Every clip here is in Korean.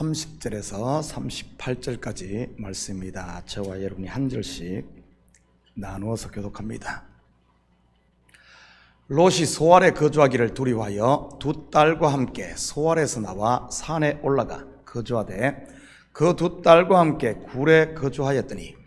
30절에서 38절까지 말씀입니다. 저와 여러분이 한 절씩 나누어서 교독합니다. 롯이 소알에 거주하기를 두려워하여 두 딸과 함께 소알에서 나와 산에 올라가 거주하되 그 두 딸과 함께 굴에 거주하였더니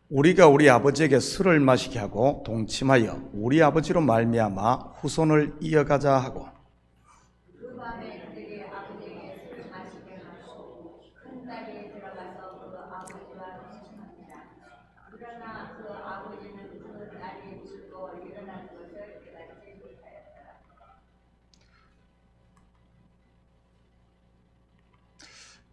우리가 우리 아버지에게 술을 마시게 하고 동침하여 우리 아버지로 말미암아 후손을 이어가자 하고 그 밤에 그들이 아버지에게 술을 마시게 하고 큰 딸이 들어가서 그 아버지와 동침합니다. 그러나 그 아버지는 그 딸이 죽고 일어난 것을 깨닫지 못하였더라.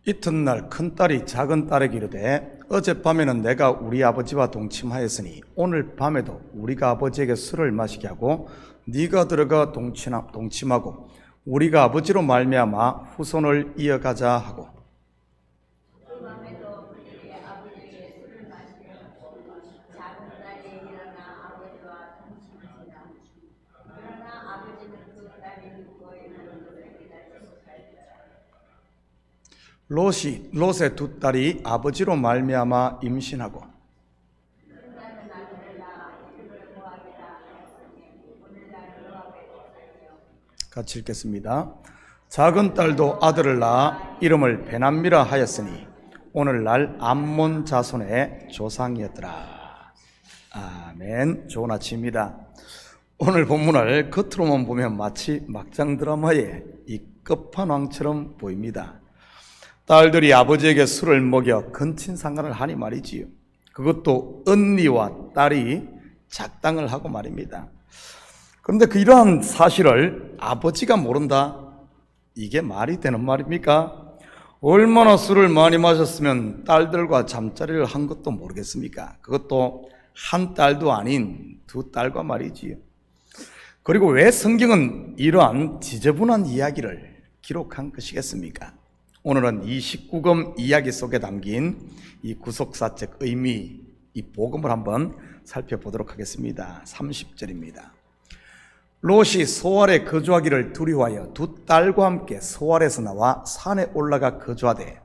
이튿날 큰딸이 작은 딸에게 이르되 어젯밤에는 내가 우리 아버지와 동침하였으니 오늘 밤에도 우리가 아버지에게 술을 마시게 하고 네가 들어가 동침하고 우리가 아버지로 말미암아 후손을 이어가자 하고 그 밤에도 그들이 아버지에게 술을 마시게 하고 작은 딸이 일어나 아버지와 동침합니다. 그러나 아버지는 그 딸이 죽고 일어난 것을 깨닫지 못하였더라. 롯의 두 딸이 아버지로 말미암아 임신하고 큰 딸은 아들을 낳아 이름을 모하기라 하였으니 오늘날 모하게 되었으며 같이 읽겠습니다. 작은 딸도 아들을 낳아 이름을 베남미라 하였으니 오늘날 암몬 자손의 조상이었더라. 아멘. 좋은 아침입니다. 오늘 본문을 겉으로만 보면 마치 막장 드라마의 이 끝판왕처럼 보입니다. 딸들이 아버지에게 술을 먹여 근친상간을 하니 말이지요. 그것도 언니와 딸이 작당을 하고 말입니다. 그런데 이러한 사실을 아버지가 모른다? 이게 말이 되는 말입니까? 얼마나 술을 많이 마셨으면 딸들과 잠자리를 한 것도 모르겠습니까? 그것도 한 딸도 아닌 두 딸과 말이지요. 그리고 왜 성경은 이러한 지저분한 이야기를 기록한 것이겠습니까? 오늘은 이 19금 이야기 속에 담긴 이 구속사적 의미, 이 복음을 한번 살펴보도록 하겠습니다. 30절입니다. 롯이 소알에 거주하기를 두려워하여 두 딸과 함께 소알에서 나와 산에 올라가 거주하되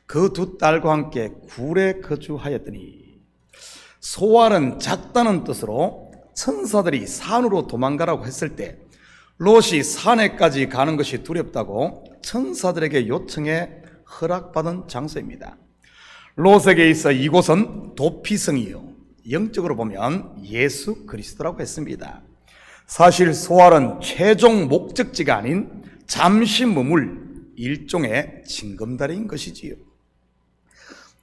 그 두 딸과 함께 굴에 거주하였더니 소알은 작다는 뜻으로 천사들이 산으로 도망가라고 했을 때 롯이 산에까지 가는 것이 두렵다고 천사들에게 요청해 허락받은 장소입니다. 롯에게 있어 이곳은 도피성이요, 영적으로 보면 예수 그리스도라고 했습니다. 사실 소알은 최종 목적지가 아닌 잠시 머물 일종의 징검다리인 것이지요.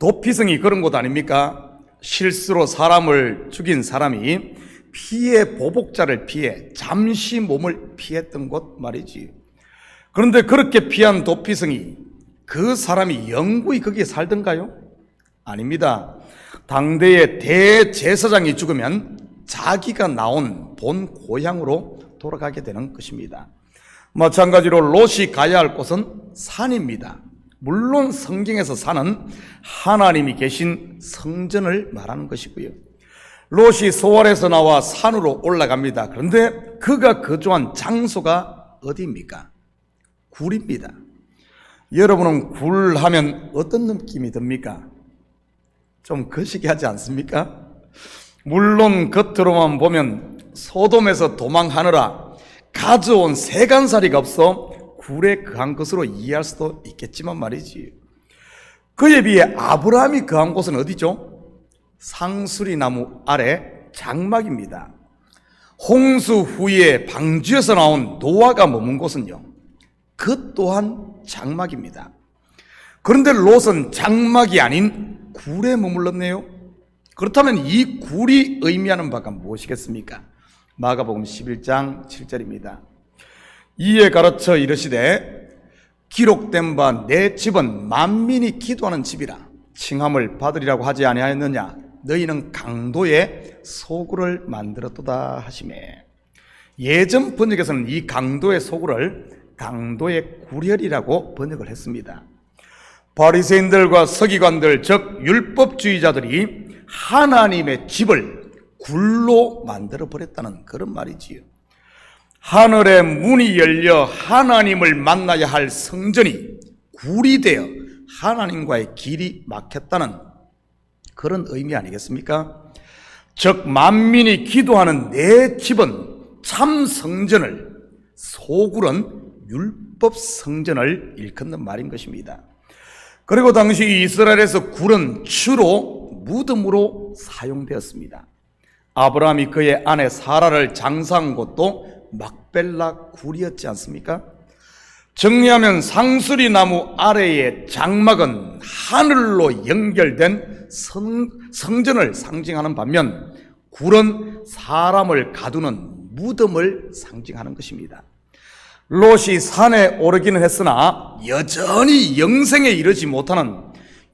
도피성이 그런 곳 아닙니까? 실수로 사람을 죽인 사람이 피해 보복자를 피해 잠시 몸을 피했던 곳 말이지. 그런데 그렇게 피한 도피성이 그 사람이 영구히 거기에 살던가요? 아닙니다. 당대의 대제사장이 죽으면 자기가 나온 본 고향으로 돌아가게 되는 것입니다. 마찬가지로 롯이 가야 할 곳은 산입니다. 물론 성경에서 산은 하나님이 계신 성전을 말하는 것이고요. 롯이 소알에서 나와 산으로 올라갑니다. 그런데 그가 거주한 장소가 어디입니까? 굴입니다. 여러분은 굴 하면 어떤 느낌이 듭니까? 좀 거시기 하지 않습니까? 물론 겉으로만 보면 소돔에서 도망하느라 가져온 세간살이가 없어 굴에 거한 것으로 이해할 수도 있겠지만 말이지, 그에 비해 아브라함이 거한 곳은 어디죠? 상수리 나무 아래 장막입니다. 홍수 후에 방주에서 나온 노아가 머문 곳은요, 그 또한 장막입니다. 그런데 롯은 장막이 아닌 굴에 머물렀네요. 그렇다면 이 굴이 의미하는 바가 무엇이겠습니까? 마가복음 11장 7절입니다. 이에 가르쳐 이르시되 기록된 바 내 집은 만민이 기도하는 집이라 칭함을 받으리라고 하지 아니하였느냐? 너희는 강도의 소굴을 만들었도다 하시매. 예전 번역에서는 이 강도의 소굴을 강도의 구렬이라고 번역을 했습니다. 바리새인들과 서기관들 즉 율법주의자들이 하나님의 집을 굴로 만들어 버렸다는 그런 말이지요. 하늘의 문이 열려 하나님을 만나야 할 성전이 굴이 되어 하나님과의 길이 막혔다는 그런 의미 아니겠습니까? 즉 만민이 기도하는 내 집은 참 성전을, 소굴은 율법 성전을 일컫는 말인 것입니다. 그리고 당시 이스라엘에서 굴은 주로 무덤으로 사용되었습니다. 아브라함이 그의 아내 사라를 장사한 곳도 막벨라 굴이었지 않습니까? 정리하면 상수리 나무 아래의 장막은 하늘로 연결된 성전을 상징하는 반면 굴은 사람을 가두는 무덤을 상징하는 것입니다. 롯이 산에 오르기는 했으나 여전히 영생에 이르지 못하는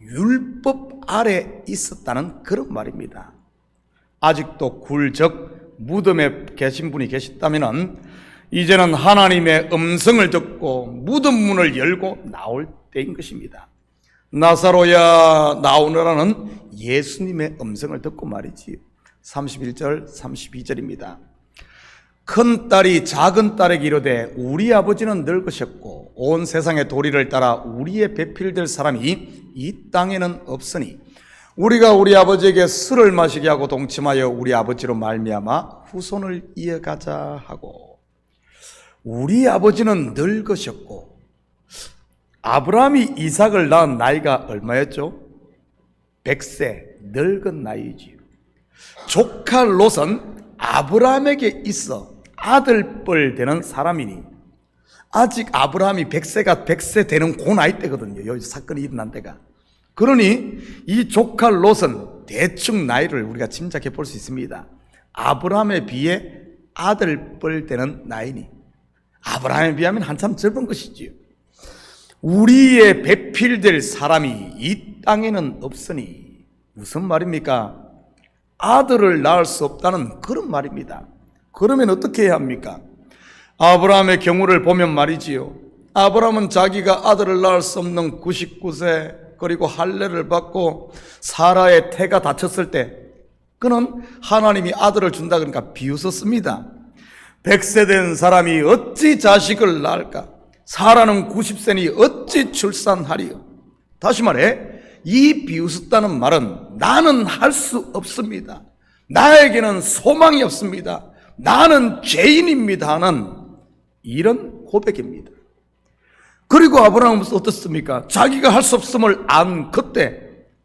율법 아래 있었다는 그런 말입니다. 아직도 굴적 무덤에 계신 분이 계시다면 이제는 하나님의 음성을 듣고 무덤 문을 열고 나올 때인 것입니다. 나사로야 나오너라는 예수님의 음성을 듣고 말이지. 31절 32절입니다. 큰 딸이 작은 딸에게 이르되 우리 아버지는 늙으셨고 온 세상의 도리를 따라 우리의 배필될 사람이 이 땅에는 없으니 우리가 우리 아버지에게 술을 마시게 하고 동침하여 우리 아버지로 말미암아 후손을 이어가자 하고. 우리 아버지는 늙으셨고, 아브라함이 이삭을 낳은 나이가 얼마였죠? 100세, 늙은 나이지요. 조카 롯은 아브라함에게 있어 아들뻘 되는 사람이니 아직 아브라함이 100세 되는 그 나이 때거든요. 이 사건이 일어난 때가. 그러니 이 조카 롯은 대충 나이를 우리가 짐작해 볼 수 있습니다. 아브라함에 비해 아들뻘 되는 나이니 아브라함에 비하면 한참 젊은 것이지요. 우리의 배필될 사람이 이 땅에는 없으니 무슨 말입니까? 아들을 낳을 수 없다는 그런 말입니다. 그러면 어떻게 해야 합니까? 아브라함의 경우를 보면 말이지요. 아브라함은 자기가 아들을 낳을 수 없는 99세 그리고 할례를 받고 사라의 태가 다쳤을 때 그는 하나님이 아들을 준다 그러니까 비웃었습니다. 100세 된 사람이 어찌 자식을 낳을까? 사라는 90세니 어찌 출산하리요? 다시 말해 이 비웃었다는 말은 나는 할 수 없습니다. 나에게는 소망이 없습니다. 나는 죄인입니다 하는 이런 고백입니다. 그리고 아브라함은 어떻습니까? 자기가 할 수 없음을 안 그때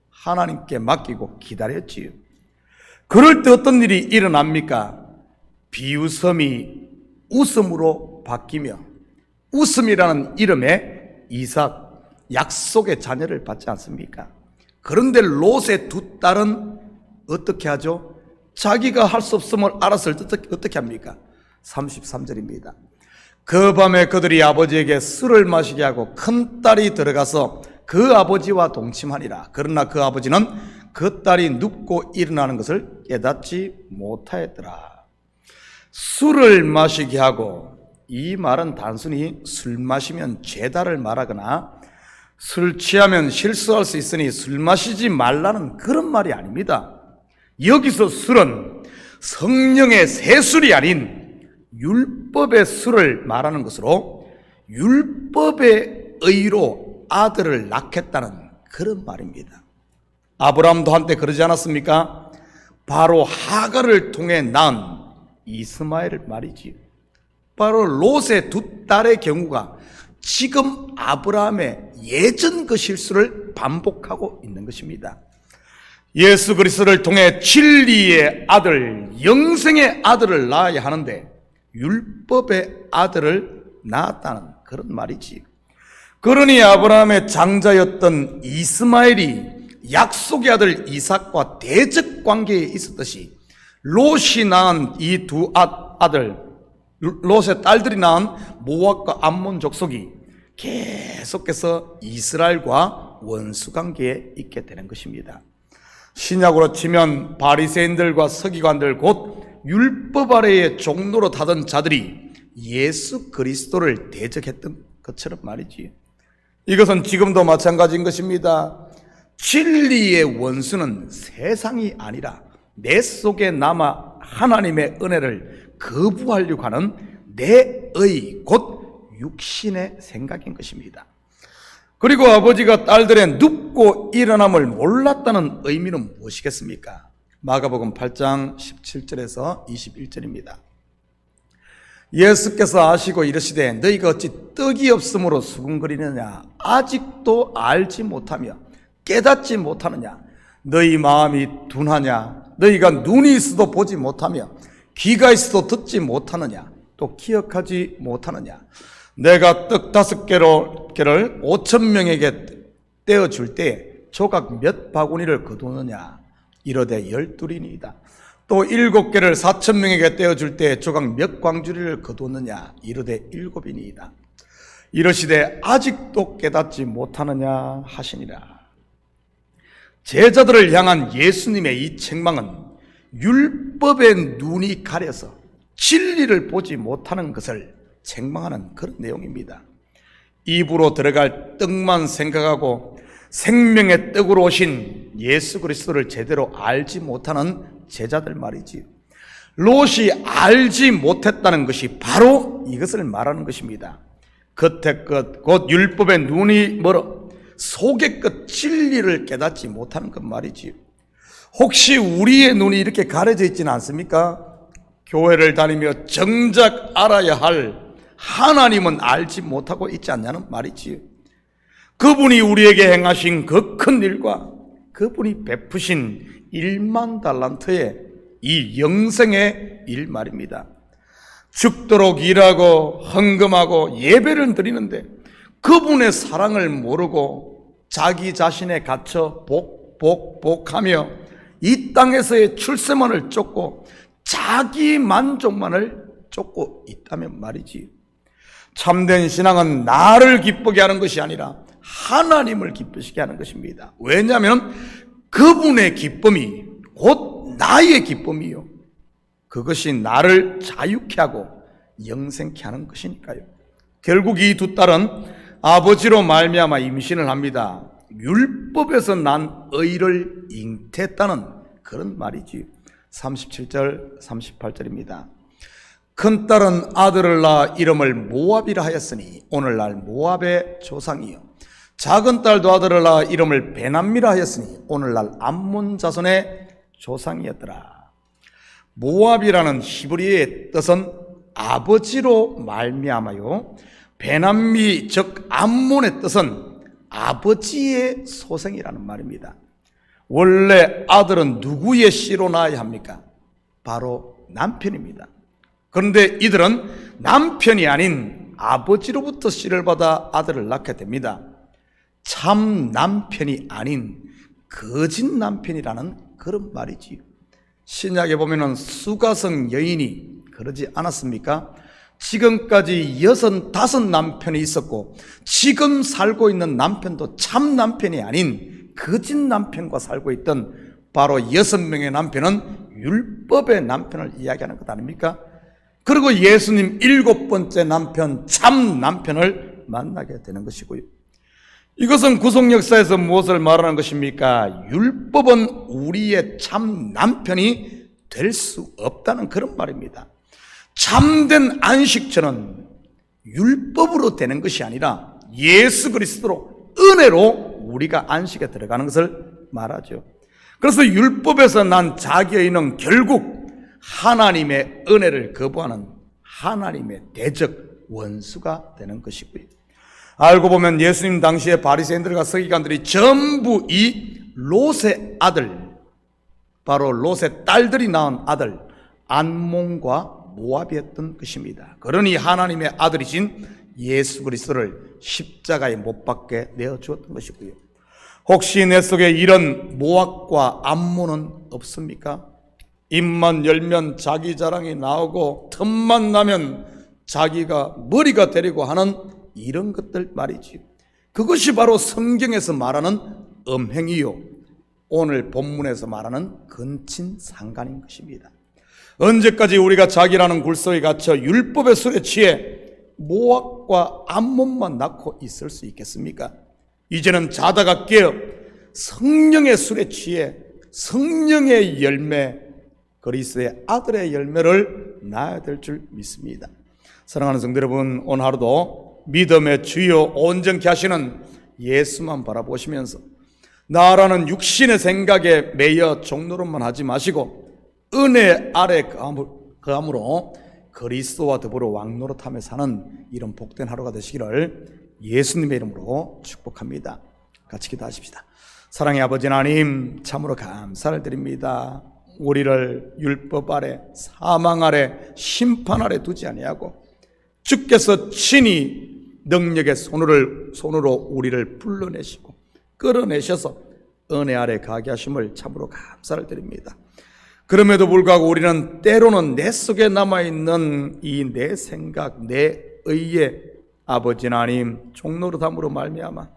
하나님께 맡기고 기다렸지요. 그럴 때 어떤 일이 일어납니까? 비웃음이 웃음으로 바뀌며 웃음이라는 이름의 이삭, 약속의 자녀를 받지 않습니까? 그런데 롯의 두 딸은 어떻게 하죠? 자기가 할 수 없음을 알았을 때 어떻게 합니까? 33절입니다. 그 밤에 그들이 아버지에게 술을 마시게 하고 큰 딸이 들어가서 그 아버지와 동침하니라. 그러나 그 아버지는 그 딸이 눕고 일어나는 것을 깨닫지 못하였더라. 술을 마시게 하고, 이 말은 단순히 술 마시면 죄다를 말하거나 술 취하면 실수할 수 있으니 술 마시지 말라는 그런 말이 아닙니다. 여기서 술은 성령의 세술이 아닌 율법의 술을 말하는 것으로 율법의 의로 아들을 낳겠다는 그런 말입니다. 아브라함도 한때 그러지 않았습니까? 바로 하갈을 통해 낳은 이스마엘 말이지요. 바로 롯의 두 딸의 경우가 지금 아브라함의 예전 그 실수를 반복하고 있는 것입니다. 예수 그리스도를 통해 진리의 아들, 영생의 아들을 낳아야 하는데 율법의 아들을 낳았다는 그런 말이지. 그러니 아브라함의 장자였던 이스마엘이 약속의 아들 이삭과 대적 관계에 있었듯이 롯이 낳은 이 두 아들, 롯의 딸들이 낳은 모압과 암몬 족속이 계속해서 이스라엘과 원수 관계에 있게 되는 것입니다. 신약으로 치면 바리새인들과 서기관들 곧 율법 아래의 종로로 타던 자들이 예수 그리스도를 대적했던 것처럼 말이지. 이것은 지금도 마찬가지인 것입니다. 진리의 원수는 세상이 아니라 내 속에 남아 하나님의 은혜를 거부하려고 하는 내의 곧 육신의 생각인 것입니다. 그리고 아버지가 딸들의 눕고 일어남을 몰랐다는 의미는 무엇이겠습니까? 마가복음 8장 17절에서 21절입니다. 예수께서 아시고 이르시되 너희가 어찌 떡이 없으므로 수군거리느냐? 아직도 알지 못하며 깨닫지 못하느냐? 너희 마음이 둔하냐? 너희가 눈이 있어도 보지 못하며 귀가 있어도 듣지 못하느냐? 또 기억하지 못하느냐? 내가 떡 5개를 5,000명에게 떼어줄 때 조각 몇 바구니를 거두느냐? 이르되 12이니이다. 또 7개를 4,000명에게 떼어줄 때 조각 몇 광주리를 거두느냐? 이르되 7이니이다. 이르시되 아직도 깨닫지 못하느냐 하시니라. 제자들을 향한 예수님의 이 책망은 율법의 눈이 가려서 진리를 보지 못하는 것을 책망하는 그런 내용입니다. 입으로 들어갈 떡만 생각하고 생명의 떡으로 오신 예수 그리스도를 제대로 알지 못하는 제자들 말이지요. 롯이 알지 못했다는 것이 바로 이것을 말하는 것입니다. 겉의 것, 곧 율법의 눈이 멀어 속의 것 진리를 깨닫지 못하는 것 말이지요. 혹시 우리의 눈이 이렇게 가려져 있지는 않습니까? 교회를 다니며 정작 알아야 할 하나님은 알지 못하고 있지 않냐는 말이지요. 그분이 우리에게 행하신 그 큰 일과 그분이 베푸신 1만 달란트의 이 영생의 일 말입니다. 죽도록 일하고 헌금하고 예배를 드리는데 그분의 사랑을 모르고 자기 자신에 갇혀 복하며 이 땅에서의 출세만을 쫓고 자기 만족만을 쫓고 있다면 말이지. 참된 신앙은 나를 기쁘게 하는 것이 아니라 하나님을 기쁘시게 하는 것입니다. 왜냐하면 그분의 기쁨이 곧 나의 기쁨이요, 그것이 나를 자유케 하고 영생케 하는 것이니까요. 결국 이 두 딸은 아버지로 말미암아 임신을 합니다. 율법에서 난 의를 잉태했다는 그런 말이지. 37절 38절입니다. 큰딸은 아들을 낳아 이름을 모압이라 하였으니 오늘날 모압의 조상이요, 작은딸도 아들을 낳아 이름을 베남미라 하였으니 오늘날 암몬 자손의 조상이었더라. 모압이라는 히브리어의 뜻은 아버지로 말미암아요, 베남미 즉 암몬의 뜻은 아버지의 소생이라는 말입니다. 원래 아들은 누구의 씨로 낳아야 합니까? 바로 남편입니다. 그런데 이들은 남편이 아닌 아버지로부터 씨를 받아 아들을 낳게 됩니다. 참 남편이 아닌 거짓 남편이라는 그런 말이지요. 신약에 보면은 수가성 여인이 그러지 않았습니까? 지금까지 65 남편이 있었고 지금 살고 있는 남편도 참 남편이 아닌 거짓 남편과 살고 있던 바로 6명의 남편은 율법의 남편을 이야기하는 것 아닙니까? 그리고 예수님 7번째 남편, 참 남편을 만나게 되는 것이고요. 이것은 구속 역사에서 무엇을 말하는 것입니까? 율법은 우리의 참 남편이 될 수 없다는 그런 말입니다. 참된 안식처는 율법으로 되는 것이 아니라 예수 그리스도로, 은혜로 우리가 안식에 들어가는 것을 말하죠. 그래서 율법에서 난 자기의는 결국 하나님의 은혜를 거부하는 하나님의 대적 원수가 되는 것이고요. 알고 보면 예수님 당시에 바리새인들과 서기관들이 전부 이 롯의 아들, 바로 롯의 딸들이 낳은 아들 암몬과 모압이었던 것입니다. 그러니 하나님의 아들이신 예수 그리스도를 십자가에 못 박게 내어주었던 것이고요. 혹시 내 속에 이런 모압과 암몬은 없습니까? 입만 열면 자기 자랑이 나오고 틈만 나면 자기가 머리가 되려고 하는 이런 것들 말이지요. 그것이 바로 성경에서 말하는 음행이요, 오늘 본문에서 말하는 근친상간인 것입니다. 언제까지 우리가 자기라는 굴속에 갇혀 율법의 술에 취해 모압과 암몬만 낳고 있을 수 있겠습니까? 이제는 자다가 깨어 성령의 술에 취해 성령의 열매, 그리스도의 아들의 열매를 낳아야 될 줄 믿습니다. 사랑하는 성도 여러분, 오늘 하루도 믿음의 주요 온전케 하시는 예수만 바라보시면서 나라는 육신의 생각에 매여 종노릇만 하지 마시고 은혜 아래 거함으로 그리스도와 더불어 왕노릇하며 사는 이런 복된 하루가 되시기를 예수님의 이름으로 축복합니다. 같이 기도하십시다. 사랑의 아버지 하나님, 참으로 감사를 드립니다. 우리를 율법 아래, 사망 아래, 심판 아래 두지 아니하고 주께서 친히 능력의 손으로 우리를 불러내시고 끌어내셔서 은혜 아래 가게 하심을 참으로 감사를 드립니다. 그럼에도 불구하고 우리는 때로는 내 속에 남아있는 이 내 생각, 내 의에 아버지 하나님 종노릇함으로 말미암아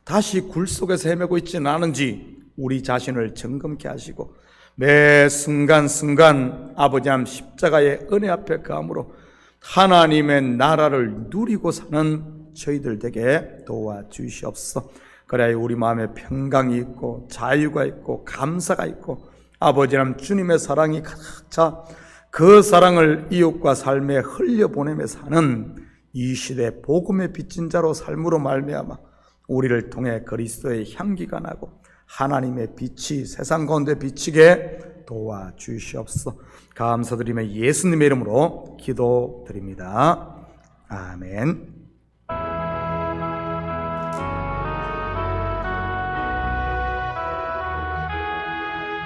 다시 굴 속에서 헤매고 있지는 않은지 우리 자신을 점검케 하시고 매 순간순간 아버지 하나님 십자가의 은혜 앞에 거함으로 하나님의 나라를 누리고 사는 저희들 되게 도와주시옵소서. 그래야 우리 마음에 평강이 있고 자유가 있고 감사가 있고 아버지 하나님 주님의 사랑이 가득 차 그 사랑을 이웃과 삶에 흘려보내며 사는 이 시대 복음의 빚진 자로 삶으로 말미암아 우리를 통해 그리스도의 향기가 나고 하나님의 빛이 세상 가운데 비치게 도와주시옵소서. 감사드리며 예수님의 이름으로 기도드립니다. 아멘.